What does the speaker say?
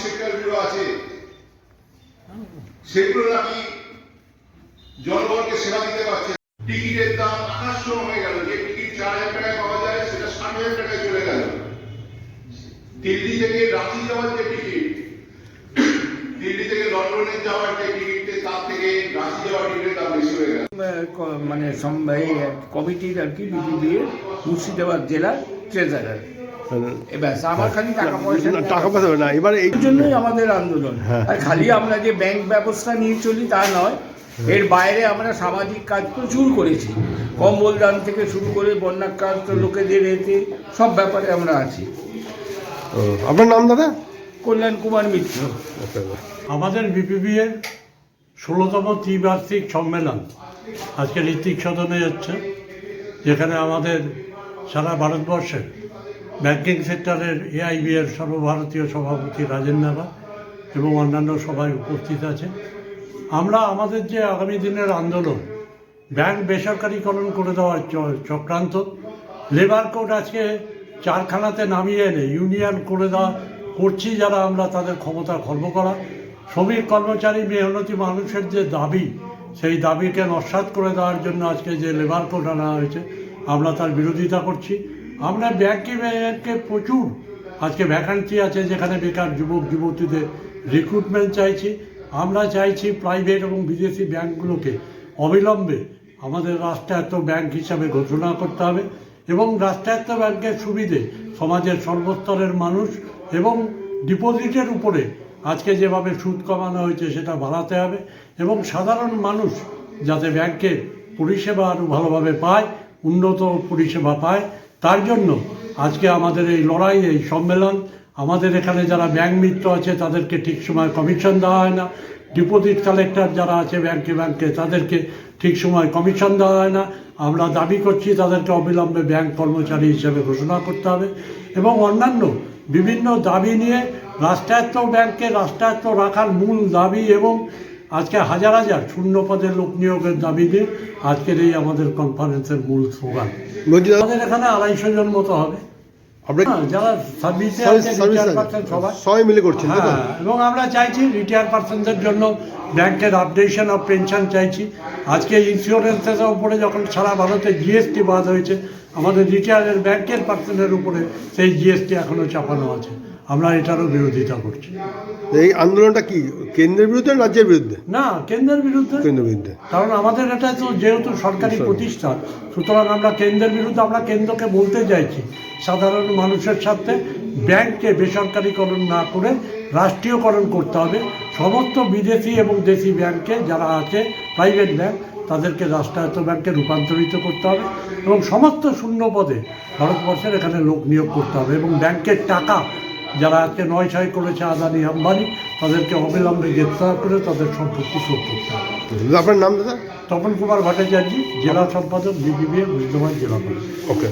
সেক্টরগুলো আছে সেগুলো নাকি জনগণকে সেবা দিতে পারছে। টিকিটের দাম আকাশছোঁয়া হয়ে গেল, যে টিকিট 4,000 টাকায় পাওয়া যায় সেটা 60,000 টাকায় চলে গেল। দিল্লি থেকে রাঁচি যাওয়ার যে টিকিট, দিল্লি থেকে লন্ডনে যাওয়ার যে টিকিট, তার থেকে রাঁচি যাওয়ার টিকিটের দাম বেশি হয়ে গেল। মানে কমিটির আর কি বিপিবিএর মুর্শিদাবাদ জেলার ট্রেজারার। এবার আমার খালি টাকা পয়সা না, এবার এই জন্যই আমাদের আন্দোলন। আর খালি আমরা যে ব্যাংক ব্যবস্থা নিয়ে চলি তা নয়, এর বাইরে আমরা সামাজিক কাজ প্রচুর করেছি। কম্বল দান থেকে শুরু করে বন্যাক্রান্ত লোকেদের এতে সব ব্যাপারে আমরা আছি। আপনার নাম দাদা? কল্যাণ কুমার মিত্র। আমাদের বিপিবিএর 16তম ত্রিবার্ষিক সম্মেলন আজকে ঋত্বিক সদনে হচ্ছে, যেখানে আমাদের সারা ভারতবর্ষের ব্যাংকিং সেক্টরের এআইবিএর সর্বভারতীয় সভাপতি রাজেন নাবা এবং অন্যান্য সবাই উপস্থিত আছে। আমরা আমাদের যে আগামী দিনের আন্দোলন, ব্যাংক বেসরকারীকরণ করে দেওয়ার চক্রান্ত, লেবার কোড আজকে চারখানাতে নামিয়ে এনে ইউনিয়ন করে দেওয়া করছি যারা, আমরা তাদের ক্ষমতা খর্ব করা, শ্রমিক কর্মচারী মেহনতি মানুষের যে দাবি, সেই দাবিকে নস্যাৎ করে দেওয়ার জন্য আজকে যে লেবার কোড আনা হয়েছে, আমরা তার বিরোধিতা করছি। আমরা ব্যাংকে প্রচুর আজকে ভ্যাকান্সি আছে, যেখানে বেকার যুবক যুবতীদের রিক্রুটমেন্ট চাইছি। আমরা চাইছি প্রাইভেট এবং বিদেশি ব্যাংকগুলোকে অবিলম্বে আমাদের রাষ্ট্রায়ত্ত ব্যাংক হিসাবে ঘোষণা করতে হবে এবং রাষ্ট্রায়ত্ত ব্যাংকের সুবিধে সমাজের সর্বস্তরের মানুষ এবং ডিপোজিটের উপরে আজকে যেভাবে সুদ কমানো হয়েছে সেটা বাড়াতে হবে এবং সাধারণ মানুষ যাতে ব্যাংকের পরিষেবা আরও ভালোভাবে পায়, উন্নত পরিষেবা পায়, তার জন্য আজকে আমাদের এই লড়াই, এই সম্মেলন। আমাদের এখানে যারা ব্যাংক মিত্র আছে তাদেরকে ঠিক সময় কমিশন দেওয়া হয় না, ডিপোজিট কালেক্টর যারা আছে ব্যাংকে তাদেরকে ঠিক সময় কমিশন দেওয়া হয় না। আমরা দাবি করছি তাদেরকে অবিলম্বে ব্যাংক কর্মচারী হিসেবে ঘোষণা করতে হবে এবং অন্যান্য বিভিন্ন দাবি নিয়ে রাষ্ট্রায়ত্ত ব্যাংককে রাষ্ট্রায়ত্ত রাখার মূল দাবি এবং আজকে হাজার হাজার শূন্য পদে লোক নিয়োগের দাবি নিয়ে আজকের এই আমাদের কনফারেন্সের মূল স্লোগান। আমাদের এখানে 250 জন মতো হবে, যারা সার্ভিসে সবাই মিলে করছেন। এবং আমরা চাইছি রিটায়ার পার্সনদের জন্য ব্যাংকের আপডেশন অফ পেনশন চাইছি। আজকে ইন্স্যুরেন্সের উপরে যখন সারা ভারতে জিএসটি বাদ হয়েছে, আমাদের রিটায়ারের ব্যাংকের পার্সনের উপরে সেই জিএসটি এখনও চাপানো আছে। আমরা এটারও বিরোধিতা করছি। এই আন্দোলনটা কি কেন্দ্রের বিরুদ্ধে না রাজ্যের বিরুদ্ধে? না, কেন্দ্রের বিরুদ্ধে। কেন্দ্রের বিরুদ্ধে, কারণ আমাদের এটা তো যেহেতু সরকারি প্রতিষ্ঠান, সুতরাং আমরা কেন্দ্রের বিরুদ্ধে। আমরা কেন্দ্রকে বলতে চাইছি সাধারণ মানুষের সাথে ব্যাংককে বেসরকারীকরণ না করে রাষ্ট্রীয়করণ করতে হবে। সমস্ত বিদেশি এবং দেশি ব্যাংকে যারা আছে প্রাইভেট ব্যাংক, তাদেরকে রাষ্ট্রায়ত্ত ব্যাংকে রূপান্তরিত করতে হবে এবং সমস্ত শূন্য পদে ভারতবর্ষের এখানে লোক নিয়োগ করতে হবে এবং ব্যাংকের টাকা যারা আজকে 9-6 করেছে আদানি আম্বানি, তাদেরকে অবিলম্বে গ্রেপ্তার করে তাদের সম্পত্তি শোধ করতে হবে। আপনার নাম দাদা? তপন কুমার ভট্টাচার্য, জেলা সম্পাদক বিপিবিএ মুর্শিদাবাদ জেলা। ওকে।